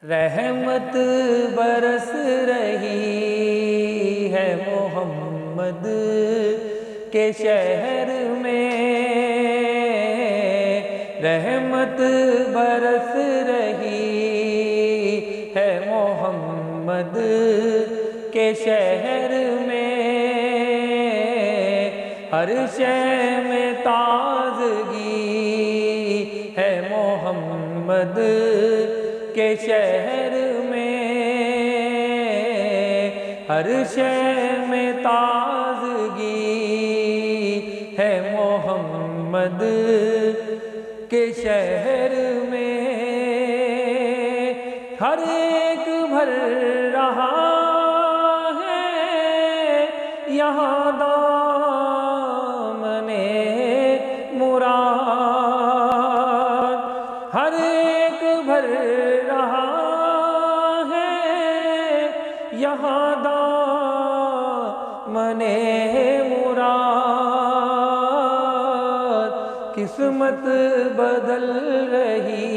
رحمت برس رہی ہے محمد کے شہر میں، رحمت برس رہی ہے محمد کے شہر میں، ہر شے میں تازگی ہے محمد کے شہر میں، ہر شے میں تازگی ہے محمد کے شہر میں، ہر ایک بھر رہا ہے یہاں دامن مراد، ہر ایک بھر رہا ہے یہاں دامن مراد، قسمت بدل رہی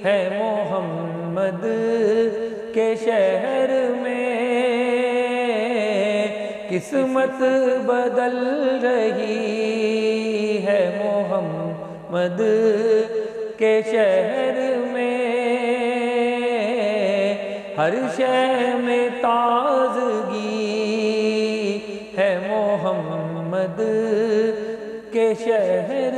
ہے محمد کے شہر میں، قسمت بدل رہی ہے محمد کے شہر میں، ہر شے میں تازگی ہے محمد کے شہر